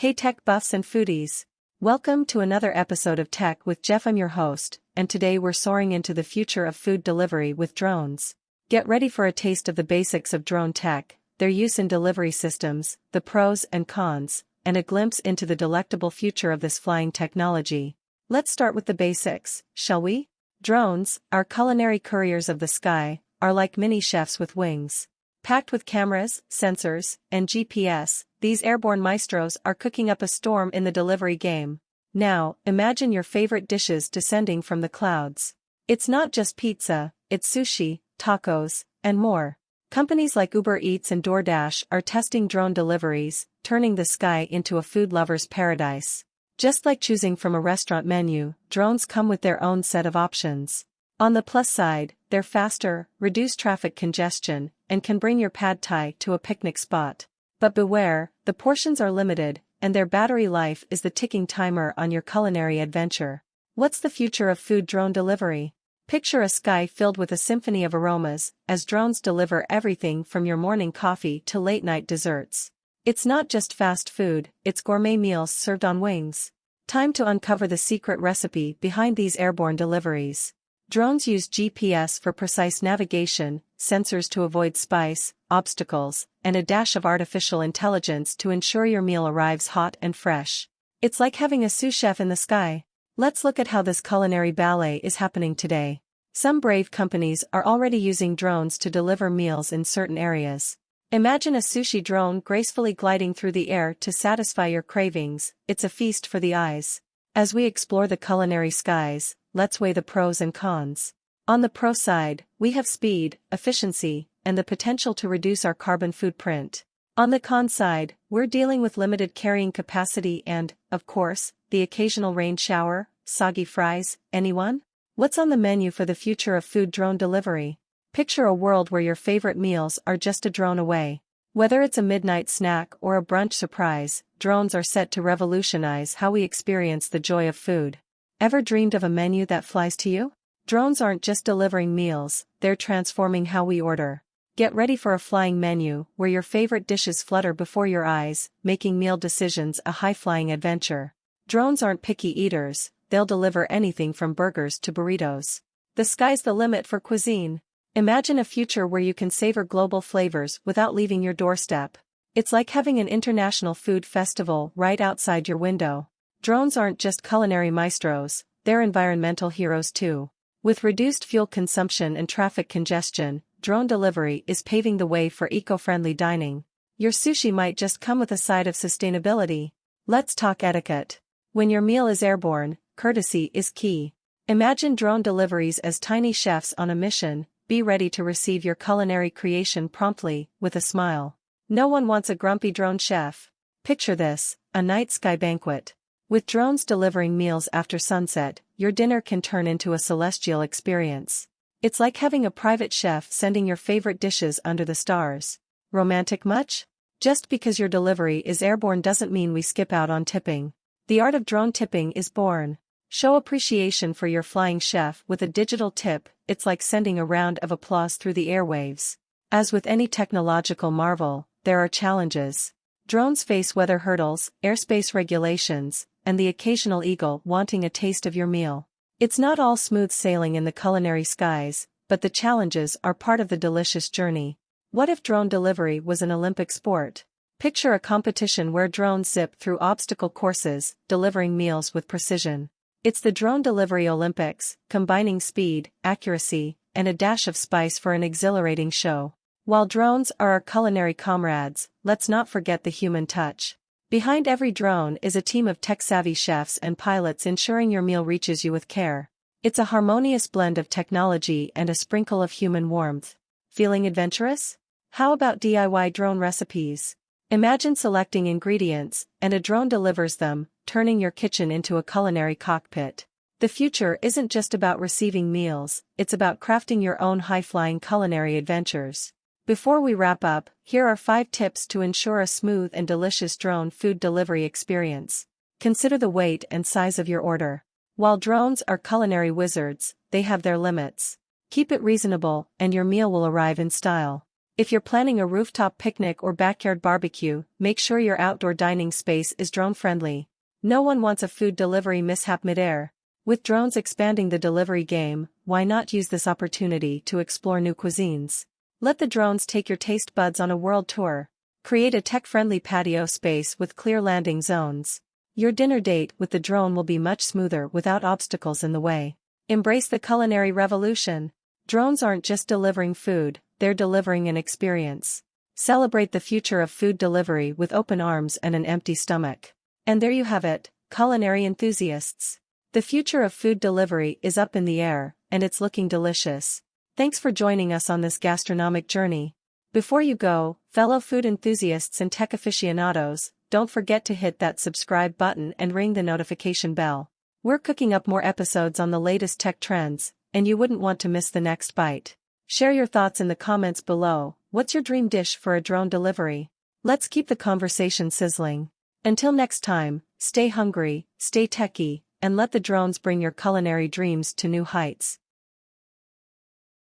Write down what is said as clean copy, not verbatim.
Hey tech buffs and foodies! Welcome to another episode of Tech with Jeff. I'm your host, and today we're soaring into the future of food delivery with drones. Get ready for a taste of the basics of drone tech, their use in delivery systems, the pros and cons, and a glimpse into the delectable future of this flying technology. Let's start with the basics, shall we? Drones, our culinary couriers of the sky, are like mini chefs with wings. Packed with cameras, sensors, and GPS, these airborne maestros are cooking up a storm in the delivery game. Now, imagine your favorite dishes descending from the clouds. It's not just pizza, it's sushi, tacos, and more. Companies like Uber Eats and DoorDash are testing drone deliveries, turning the sky into a food lover's paradise. Just like choosing from a restaurant menu, drones come with their own set of options. On the plus side, they're faster, reduce traffic congestion, and can bring your pad thai to a picnic spot. But beware, the portions are limited, and their battery life is the ticking timer on your culinary adventure. What's the future of food drone delivery? Picture a sky filled with a symphony of aromas, as drones deliver everything from your morning coffee to late-night desserts. It's not just fast food, it's gourmet meals served on wings. Time to uncover the secret recipe behind these airborne deliveries. Drones use GPS for precise navigation, sensors to avoid spice, obstacles, and a dash of artificial intelligence to ensure your meal arrives hot and fresh. It's like having a sous chef in the sky. Let's look at how this culinary ballet is happening today. Some brave companies are already using drones to deliver meals in certain areas. Imagine a sushi drone gracefully gliding through the air to satisfy your cravings. It's a feast for the eyes. As we explore the culinary skies, let's weigh the pros and cons. On the pro side, we have speed, efficiency, and the potential to reduce our carbon footprint. On the con side, we're dealing with limited carrying capacity and, of course, the occasional rain shower, soggy fries. Anyone? What's on the menu for the future of food drone delivery? Picture a world where your favorite meals are just a drone away. Whether it's a midnight snack or a brunch surprise, drones are set to revolutionize how we experience the joy of food. Ever dreamed of a menu that flies to you? Drones aren't just delivering meals, they're transforming how we order. Get ready for a flying menu where your favorite dishes flutter before your eyes, making meal decisions a high-flying adventure. Drones aren't picky eaters, they'll deliver anything from burgers to burritos. The sky's the limit for cuisine. Imagine a future where you can savor global flavors without leaving your doorstep. It's like having an international food festival right outside your window. Drones aren't just culinary maestros, they're environmental heroes too. With reduced fuel consumption and traffic congestion, drone delivery is paving the way for eco-friendly dining. Your sushi might just come with a side of sustainability. Let's talk etiquette. When your meal is airborne, courtesy is key. Imagine drone deliveries as tiny chefs on a mission. Be ready to receive your culinary creation promptly, with a smile. No one wants a grumpy drone chef. Picture this, a night sky banquet. With drones delivering meals after sunset, your dinner can turn into a celestial experience. It's like having a private chef sending your favorite dishes under the stars. Romantic much? Just because your delivery is airborne doesn't mean we skip out on tipping. The art of drone tipping is born. Show appreciation for your flying chef with a digital tip. It's like sending a round of applause through the airwaves. As with any technological marvel, there are challenges. Drones face weather hurdles, airspace regulations, and the occasional eagle wanting a taste of your meal. It's not all smooth sailing in the culinary skies, but the challenges are part of the delicious journey. What if drone delivery was an Olympic sport? Picture a competition where drones zip through obstacle courses, delivering meals with precision. It's the Drone Delivery Olympics, combining speed, accuracy, and a dash of spice for an exhilarating show. While drones are our culinary comrades, let's not forget the human touch. Behind every drone is a team of tech-savvy chefs and pilots ensuring your meal reaches you with care. It's a harmonious blend of technology and a sprinkle of human warmth. Feeling adventurous? How about DIY drone recipes? Imagine selecting ingredients, and a drone delivers them, turning your kitchen into a culinary cockpit. The future isn't just about receiving meals, it's about crafting your own high-flying culinary adventures. Before we wrap up, here are 5 tips to ensure a smooth and delicious drone food delivery experience. Consider the weight and size of your order. While drones are culinary wizards, they have their limits. Keep it reasonable, and your meal will arrive in style. If you're planning a rooftop picnic or backyard barbecue, make sure your outdoor dining space is drone-friendly. No one wants a food delivery mishap midair. With drones expanding the delivery game, why not use this opportunity to explore new cuisines? Let the drones take your taste buds on a world tour. Create a tech-friendly patio space with clear landing zones. Your dinner date with the drone will be much smoother without obstacles in the way. Embrace the culinary revolution. Drones aren't just delivering food, they're delivering an experience. Celebrate the future of food delivery with open arms and an empty stomach. And there you have it, culinary enthusiasts. The future of food delivery is up in the air, and it's looking delicious. Thanks for joining us on this gastronomic journey. Before you go, fellow food enthusiasts and tech aficionados, don't forget to hit that subscribe button and ring the notification bell. We're cooking up more episodes on the latest tech trends, and you wouldn't want to miss the next bite. Share your thoughts in the comments below. What's your dream dish for a drone delivery? Let's keep the conversation sizzling. Until next time, stay hungry, stay techy, and let the drones bring your culinary dreams to new heights.